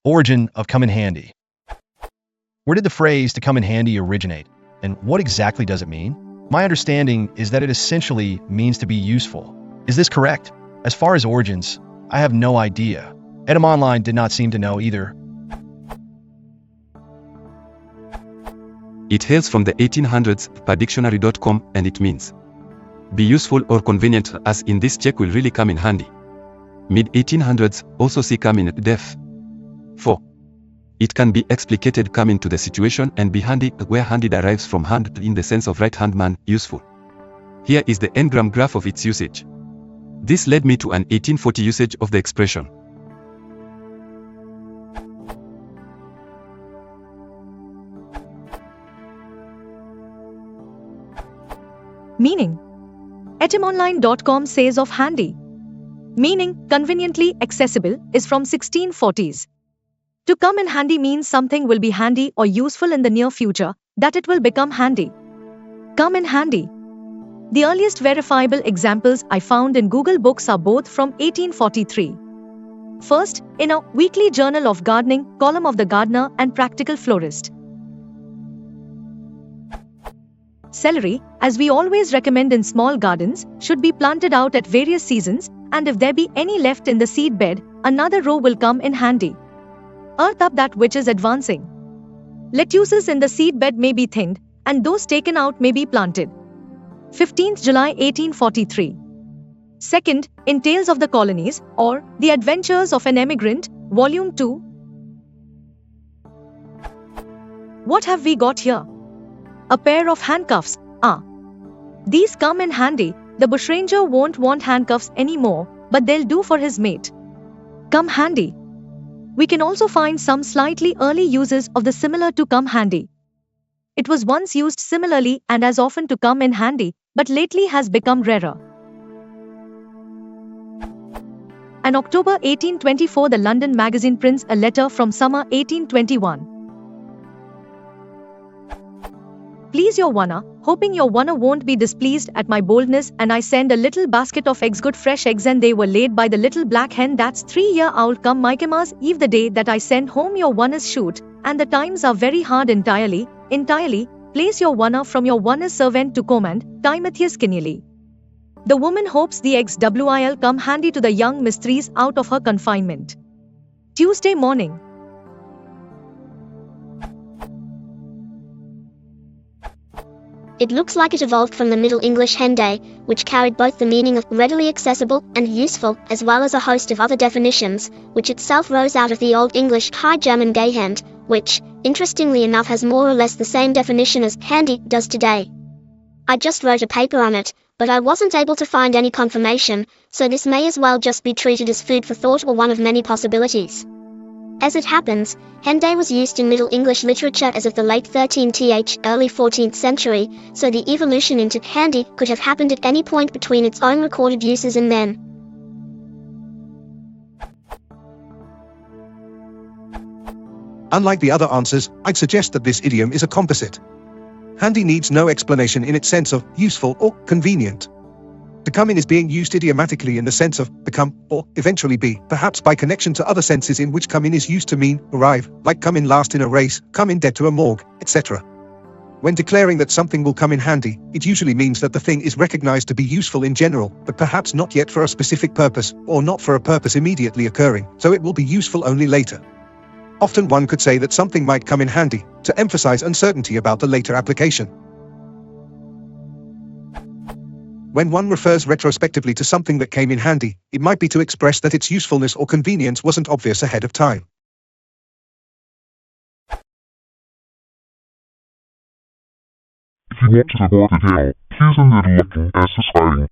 Origin of come in handy. Where did the phrase to come in handy originate, and what exactly does it mean? My understanding is that it essentially means to be useful. Is this correct? As far as origins, I have no idea. Etymonline did not seem to know either. It hails from the 1800s per dictionary.com, and it means be useful or convenient, as in this check will really come in handy. Mid-1800s also see come in def. 4. It can be explicated come into the situation and be handy, where handy derives from hand in the sense of right-hand man, useful. Here is the n-gram graph of its usage. This led me to an 1840 usage of the expression. Meaning. Etymonline.com says of handy. Meaning, conveniently accessible, is from 1640s. To come in handy means something will be handy or useful in the near future, that it will become handy. Come in handy. The earliest verifiable examples I found in Google Books are both from 1843. First, in a Weekly Journal of Gardening column of The Gardener and Practical Florist. Celery, as we always recommend in small gardens, should be planted out at various seasons, and if there be any left in the seed bed, another row will come in handy. Earth up that which is advancing. Lettuces in the seed bed may be thinned, and those taken out may be planted. 15th July 1843. Second, in Tales of the Colonies, or The Adventures of an Emigrant, Volume 2. What have we got here? A pair of handcuffs. These come in handy. The bushranger won't want handcuffs anymore, but they'll do for his mate. Come handy. We can also find some slightly early uses of the similar to come handy. It was once used similarly and as often to come in handy, but lately has become rarer. In October 1824, the London magazine prints a letter from summer 1821. Please your Wanna, hoping your Wanna won't be displeased at my boldness, and I send a little basket of eggs, good fresh eggs, and they were laid by the little black hen that's 3-year-old come Michaelmas Eve, the day that I send home your Wanna's shoot, and the times are very hard entirely, place your Wanna from your Wanna's servant to command, Timotheus Kinney. The woman hopes the eggs will come handy to the young mistress out of her confinement. Tuesday morning. It looks like it evolved from the Middle English henday, which carried both the meaning of readily accessible and useful, as well as a host of other definitions, which itself rose out of the Old English High German gehend, which, interestingly enough, has more or less the same definition as handy does today. I just wrote a paper on it, but I wasn't able to find any confirmation, so this may as well just be treated as food for thought or one of many possibilities. As it happens, henday was used in Middle English literature as of the late 13th, early 14th century, so the evolution into handy could have happened at any point between its own recorded uses and then. Unlike the other answers, I'd suggest that this idiom is a composite. Handy needs no explanation in its sense of useful or convenient. To come in is being used idiomatically in the sense of become or eventually be, perhaps by connection to other senses in which come in is used to mean arrive, like come in last in a race, come in dead to a morgue, etc. When declaring that something will come in handy, it usually means that the thing is recognized to be useful in general, but perhaps not yet for a specific purpose, or not for a purpose immediately occurring, so it will be useful only later. Often one could say that something might come in handy, to emphasize uncertainty about the later application. When one refers retrospectively to something that came in handy, it might be to express that its usefulness or convenience wasn't obvious ahead of time. If you want to support the channel, please consider liking and subscribing.